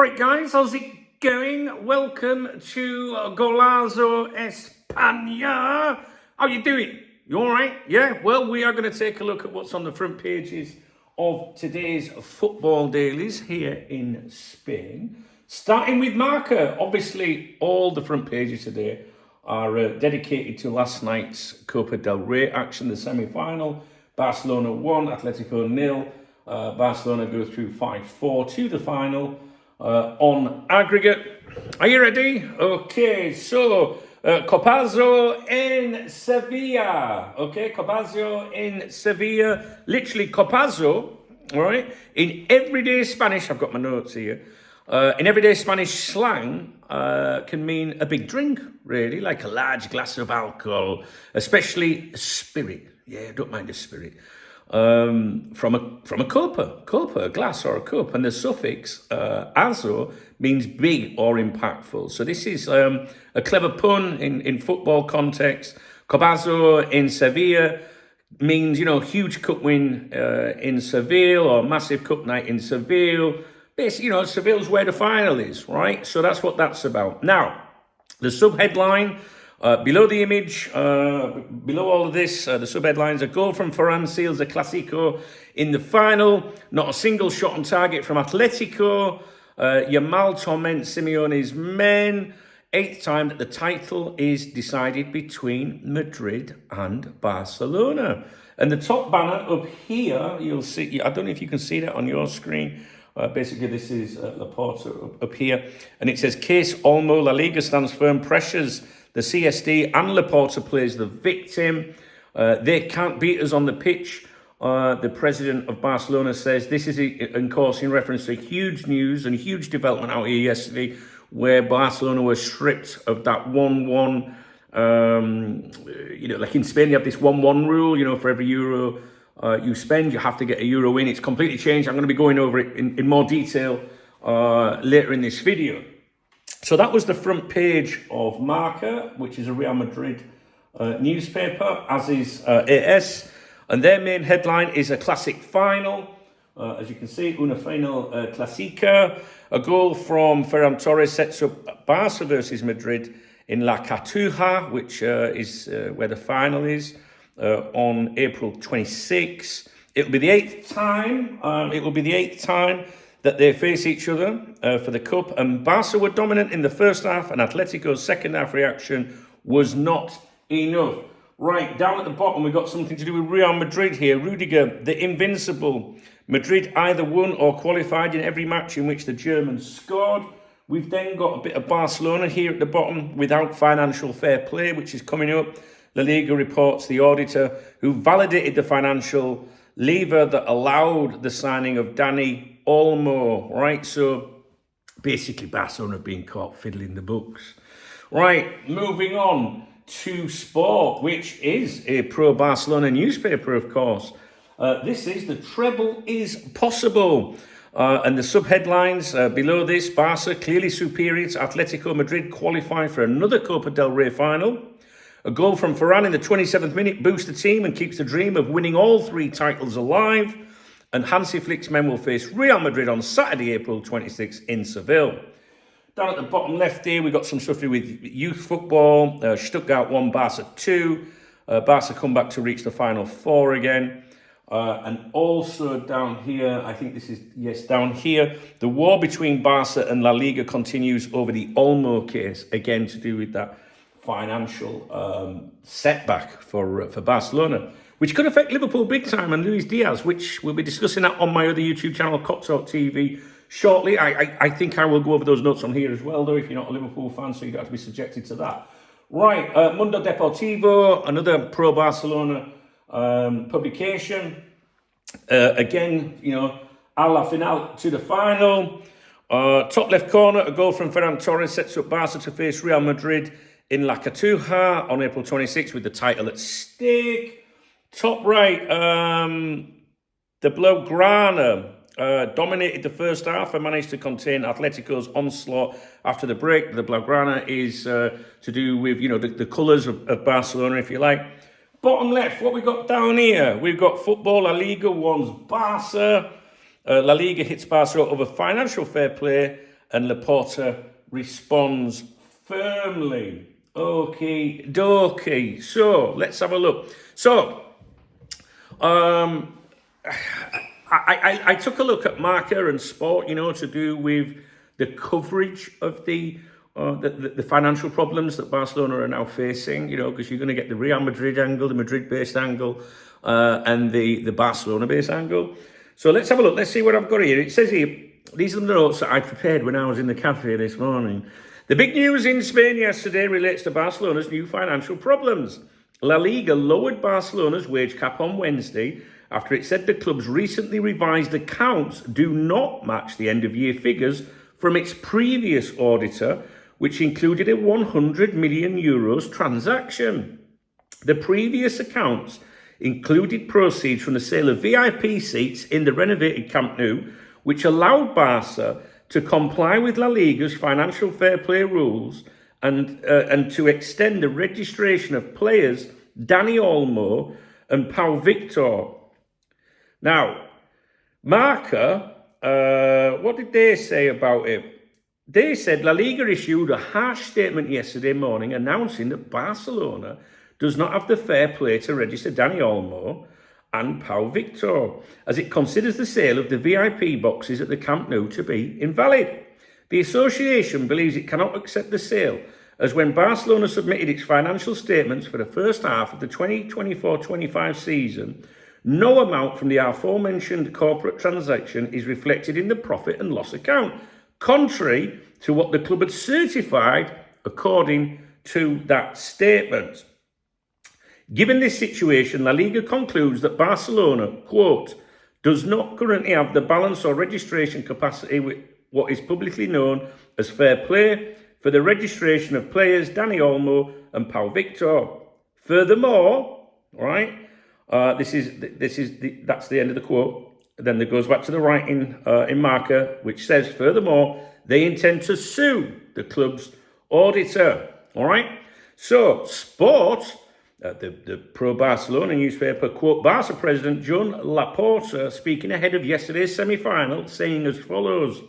Alright guys, how's it going? Welcome to Golazo España. How you doing? You alright? Yeah? Well, we are going to take a look at what's on the front pages of today's football dailies here in Spain. Starting with MARCA. Obviously, all the front pages today are dedicated to last night's Copa del Rey action, the semi-final. Barcelona 1, Atletico 0. Barcelona go through 5-4 to the final. On aggregate. Are you ready? Okay, so Copazo in Sevilla. Okay, Copazo in Sevilla. Literally Copazo, all right? In everyday Spanish, I've got my notes here. In everyday Spanish slang, can mean a big drink, really, like a large glass of alcohol, especially spirit. Yeah, don't mind a spirit. From a copa, a glass or a cup, and the suffix azo means big or impactful. So this is a clever pun in football context. Copazo in Sevilla means, you know, huge cup win in Seville or massive cup night in Seville. Basically, you know, Seville's where the final is, right? So that's what that's about. Now, the sub-headline. Below the image, below all of this, the sub-headlines, a goal from Ferran seals the Clásico in the final. Not a single shot on target from Atletico. Yamal torments Simeone's men. 8th time that the title is decided between Madrid and Barcelona. And the top banner up here, you'll see, I don't know if you can see that on your screen. Basically, this is Laporta up here. And it says, Case Olmo, La Liga stands firm, pressures the CSD, and Laporta plays the victim. They can't beat us on the pitch. The president of Barcelona says this is, of course, in reference to huge news and huge development out here yesterday, where Barcelona was stripped of that 1-1. You know, like in Spain, you have this 1-1 rule. You know, for every euro you spend, you have to get a euro in. It's completely changed. I'm going to be going over it in more detail later in this video. So that was the front page of MARCA, which is a Real Madrid newspaper, as is AS. And their main headline is a classic final. As you can see, una final clásica. A goal from Ferran Torres sets up Barça versus Madrid in La Cartuja, which is where the final is, on April 26. It will be the 8th time. That they face each other for the Cup. And Barca were dominant in the first half, and Atletico's second half reaction was not enough. Right, down at the bottom, we've got something to do with Real Madrid here. Rudiger, the invincible. Madrid either won or qualified in every match in which the Germans scored. We've then got a bit of Barcelona here at the bottom without financial fair play, which is coming up. La Liga reports the auditor who validated the financial lever that allowed the signing of Dani Olmo, right? So basically Barcelona being caught fiddling the books. Right, moving on to sport, which is a pro-Barcelona newspaper, of course. This is the treble is possible. And the sub-headlines below this, Barca clearly superior to Atletico Madrid, qualifying for another Copa del Rey final. A goal from Ferran in the 27th minute boosts the team and keeps the dream of winning all 3 titles alive. And Hansi Flick's men will face Real Madrid on Saturday, April 26 in Seville. Down at the bottom left here, we've got some stuff to do with youth football. Stuttgart 1, Barca 2. Barca come back to reach the final 4 again. And also down here, I think this is, yes, down here, the war between Barca and La Liga continues over the Olmo case, again to do with that financial setback for Barcelona, which could affect Liverpool big time, and Luis Diaz, which we'll be discussing that on my other YouTube channel, Cop Talk TV, shortly. I think I will go over those notes on here as well, though, if you're not a Liverpool fan, so you don't have to be subjected to that. Right, Mundo Deportivo, another pro-Barcelona publication. Again, you know, a la final to the final. Top left corner, a goal from Ferran Torres sets up Barca to face Real Madrid in La Cartuja on April 26 with the title at stake. Top right, the Blaugrana dominated the first half and managed to contain Atletico's onslaught after the break. The Blaugrana is to do with, you know, the colours of Barcelona, if you like. Bottom left, what we got down here? We've got football. La Liga 1's Barca. La Liga hits Barca over financial fair play. And Laporta responds firmly. Okay, dokie. So let's have a look. So I took a look at MARCA and Sport, to do with the coverage of the financial problems that Barcelona are now facing, because you're going to get the Real Madrid angle, the Madrid-based angle, and the Barcelona-based angle. So let's have a look. Let's see what I've got here. It says here, these are the notes that I prepared when I was in the cafe this morning. The big news in Spain yesterday relates to Barcelona's new financial problems. La Liga lowered Barcelona's wage cap on Wednesday after it said the club's recently revised accounts do not match the end-of-year figures from its previous auditor, which included a 100 million euros transaction. The previous accounts included proceeds from the sale of VIP seats in the renovated Camp Nou, which allowed Barca to comply with La Liga's financial fair play rules and to extend the registration of players Dani Olmo and Pau Victor. Now, MARCA, what did they say about it? They said La Liga issued a harsh statement yesterday morning announcing that Barcelona does not have the fair play to register Dani Olmo and Pau Victor, as it considers the sale of the VIP boxes at the Camp Nou to be invalid. The association believes it cannot accept the sale, as when Barcelona submitted its financial statements for the first half of the 2024-25 season, no amount from the aforementioned corporate transaction is reflected in the profit and loss account, contrary to what the club had certified according to that statement. Given this situation, La Liga concludes that Barcelona, quote, does not currently have the balance or registration capacity with what is publicly known as fair play for the registration of players Dani Olmo and Pau Victor. Furthermore, right, that's the end of the quote. Then it goes back to the writing in MARCA, which says, furthermore, they intend to sue the club's auditor. All right. So, Sport, the pro-Barcelona newspaper, quote Barca president Joan Laporta speaking ahead of yesterday's semi-final, saying as follows: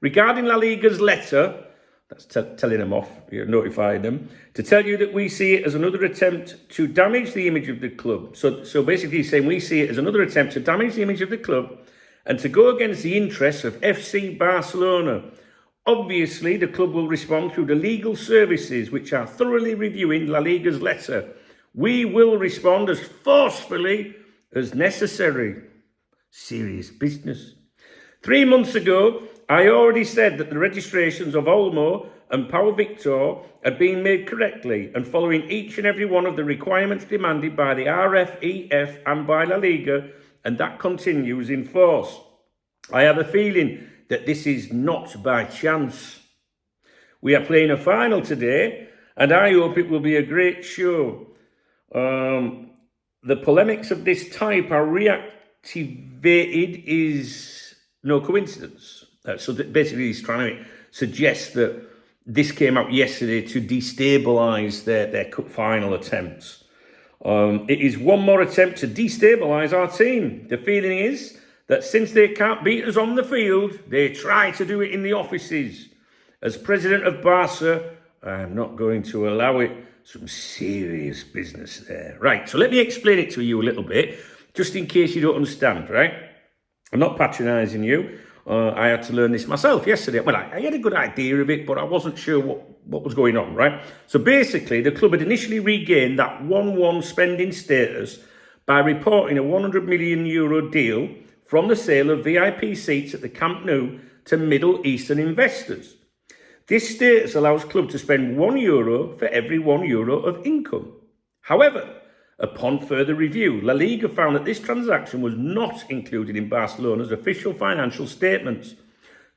regarding La Liga's letter, that's telling them off, notifying them, to tell you that we see it as another attempt to damage the image of the club. So basically he's saying we see it as another attempt to damage the image of the club and to go against the interests of FC Barcelona. Obviously, the club will respond through the legal services, which are thoroughly reviewing La Liga's letter. We will respond as forcefully as necessary. Serious business. 3 months ago, I already said that the registrations of Olmo and Pau Victor had been made correctly and following each and every one of the requirements demanded by the RFEF and by La Liga, and that continues in force. I have a feeling that this is not by chance. We are playing a final today, and I hope it will be a great show. The polemics of this type are reactivated is no coincidence. So basically he's trying to suggest that this came out yesterday to destabilise their cup final attempts. It is one more attempt to destabilise our team. The feeling is that since they can't beat us on the field, they try to do it in the offices. As president of Barca, I'm not going to allow it. Some serious business there. Right, so let me explain it to you a little bit, just in case you don't understand, right? I'm not patronising you. I had to learn this myself yesterday. Well, I had a good idea of it, but I wasn't sure what was going on, right? So basically, the club had initially regained that 1-1 spending status by reporting a 100 million euro deal from the sale of VIP seats at the Camp Nou to Middle Eastern investors. This status allows club to spend €1 for every €1 of income. However, upon further review, La Liga found that this transaction was not included in Barcelona's official financial statements.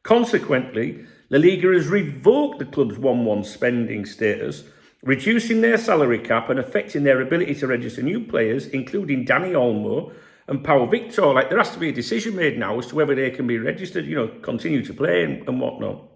Consequently, La Liga has revoked the club's 1-1 spending status, reducing their salary cap and affecting their ability to register new players, including Dani Olmo and Pau Victor. Like, there has to be a decision made now as to whether they can be registered, continue to play and whatnot.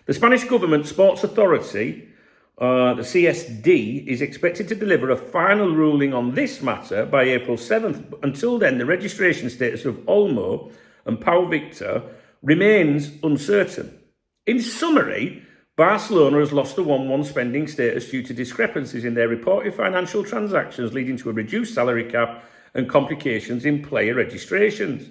The Spanish government sports authority, the CSD, is expected to deliver a final ruling on this matter by April 7th. Until then, the registration status of Olmo and Pau Victor remains uncertain. In summary, Barcelona has lost the 1-1 spending status due to discrepancies in their reported financial transactions, leading to a reduced salary cap and complications in player registrations.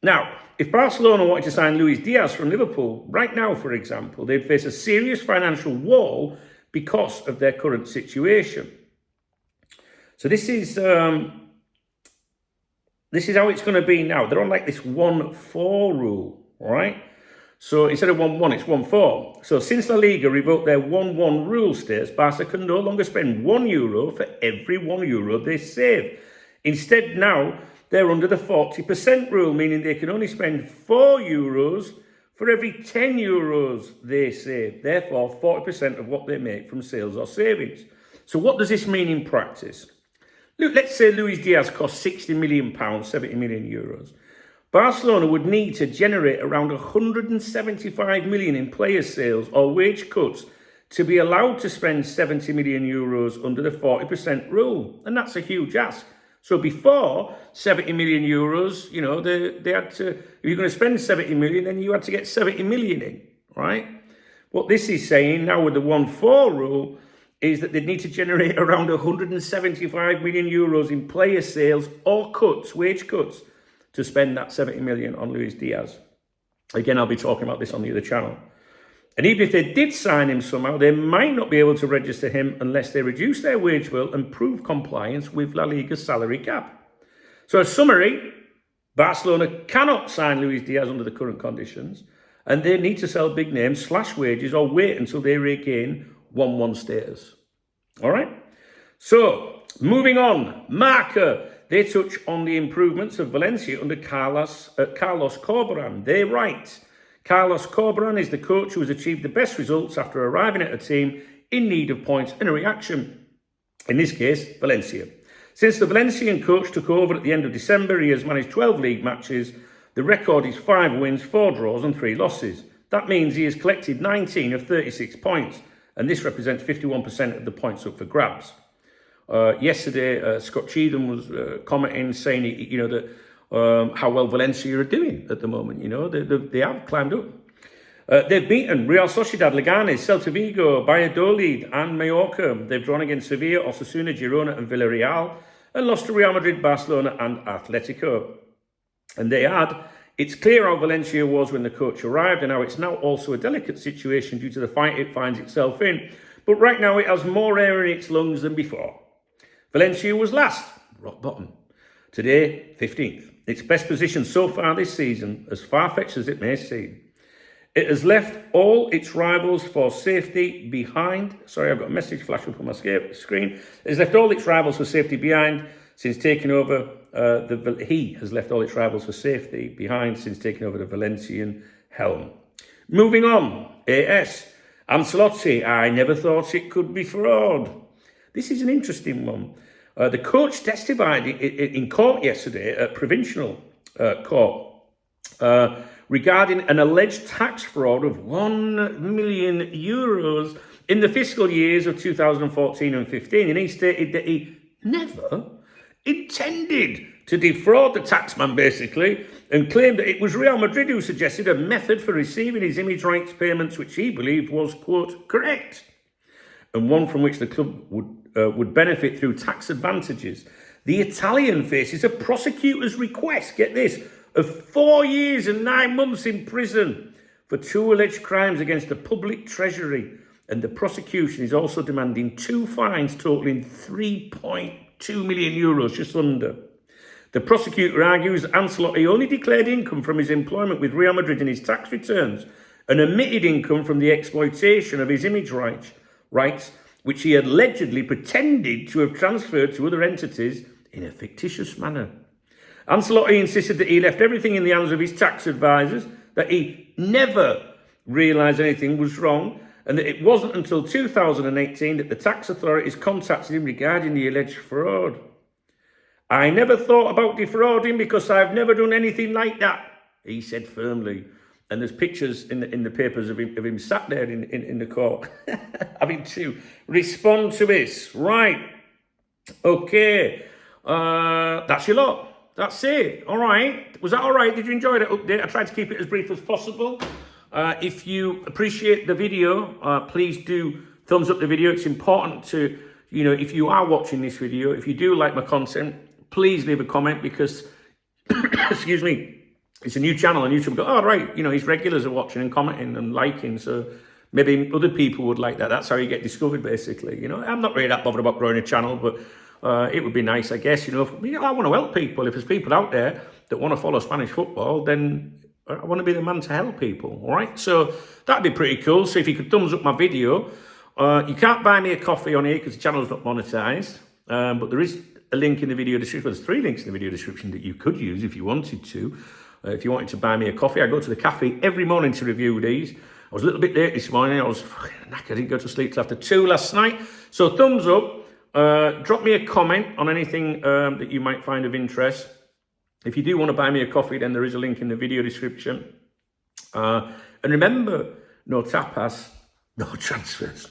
Now, if Barcelona wanted to sign Luis Diaz from Liverpool right now, for example, they'd face a serious financial wall because of their current situation. So this is how it's going to be now. They're on like this 1-4 rule, all right? So instead of 1-1, it's 1-4. So since La Liga revoked their 1-1 rule states, Barca can no longer spend €1 for every €1 they save. Instead, now they're under the 40% rule, meaning they can only spend €4 for every €10 they save. Therefore, 40% of what they make from sales or savings. So what does this mean in practice? Look, let's say Luis Diaz costs £60 million, €70 million. Barcelona would need to generate around €175 million in player sales or wage cuts to be allowed to spend €70 million under the 40% rule. And that's a huge ask. So before €70 million, you know, they had to, if you're going to spend 70 million, then you had to get 70 million in, right? What this is saying now with the 1-4 rule is that they need to generate around €175 million in player sales or cuts, wage cuts, to spend that 70 million on Luis Diaz. Again, I'll be talking about this on the other channel. And even if they did sign him somehow, they might not be able to register him unless they reduce their wage bill and prove compliance with La Liga's salary cap. So, a summary, Barcelona cannot sign Luis Diaz under the current conditions, and they need to sell big names, slash wages, or wait until they regain 1-1 status. All right? So, moving on, MARCA. They touch on the improvements of Valencia under Carlos Corberán. They write, Carlos Corberán is the coach who has achieved the best results after arriving at a team in need of points and a reaction. In this case, Valencia. Since the Valencian coach took over at the end of December, he has managed 12 league matches. The record is 5 wins, 4 draws and 3 losses. That means he has collected 19 of 36 points, and this represents 51% of the points up for grabs. Yesterday, Scott Cheatham was commenting, saying, you know, that how well Valencia are doing at the moment. You know, they have climbed up. They've beaten Real Sociedad, Leganes, Celta Vigo, Valladolid and Mallorca. They've drawn against Sevilla, Osasuna, Girona and Villarreal, and lost to Real Madrid, Barcelona and Atletico. And they add, it's clear how Valencia was when the coach arrived and how it's now also a delicate situation due to the fight it finds itself in. But right now it has more air in its lungs than before. Valencia was last, rock bottom. Today, 15th. Its best position so far this season, as far-fetched as it may seem. It has left all its rivals for safety behind. Sorry, I've got a message flash up on my screen. It has left all its rivals for safety behind since taking over. He has left all its rivals for safety behind since taking over the Valencian helm. Moving on, AS. Ancelotti, I never thought it could be fraud. This is an interesting one. The coach testified in court yesterday at provincial court regarding an alleged tax fraud of €1 million in the fiscal years of 2014 and 15, and he stated that he never intended to defraud the taxman, basically, and claimed that it was Real Madrid who suggested a method for receiving his image rights payments which he believed was, quote, correct, and one from which the club would benefit through tax advantages. The Italian faces a prosecutor's request, get this, of 4 years and 9 months in prison for 2 alleged crimes against the public treasury. And the prosecution is also demanding 2 fines totaling €3.2 million, just under. The prosecutor argues Ancelotti only declared income from his employment with Real Madrid in his tax returns and omitted income from the exploitation of his image rights, which he allegedly pretended to have transferred to other entities in a fictitious manner. Ancelotti insisted that he left everything in the hands of his tax advisors, that he never realised anything was wrong, and that it wasn't until 2018 that the tax authorities contacted him regarding the alleged fraud. I never thought about defrauding because I've never done anything like that, he said firmly. And there's pictures in the papers of him sat there in the court having to respond to this. Right. Okay. That's your lot. That's it. All right. Was that all right? Did you enjoy that update? I tried to keep it as brief as possible. If you appreciate the video, please do thumbs up the video. It's important to, if you are watching this video, if you do like my content, please leave a comment because, excuse me, it's a new channel on YouTube. Go, oh, right, his regulars are watching and commenting and liking, so maybe other people would like that. That's how you get discovered, basically. I'm not really that bothered about growing a channel, but it would be nice, I guess. I want to help people. If there's people out there that want to follow Spanish football, then I want to be the man to help people, all right? So that'd be pretty cool. So if you could thumbs up my video. You can't buy me a coffee on here because the channel's not monetized, but there is a link in the video description. Well, there's 3 links in the video description that you could use if you wanted to. If you wanted to buy me a coffee, I go to the cafe every morning to review these. I was a little bit late this morning. I was fucking knackered. I didn't go to sleep till after 2 last night. So thumbs up. Drop me a comment on anything that you might find of interest. If you do want to buy me a coffee, then there is a link in the video description. And remember, no tapas, no transfers.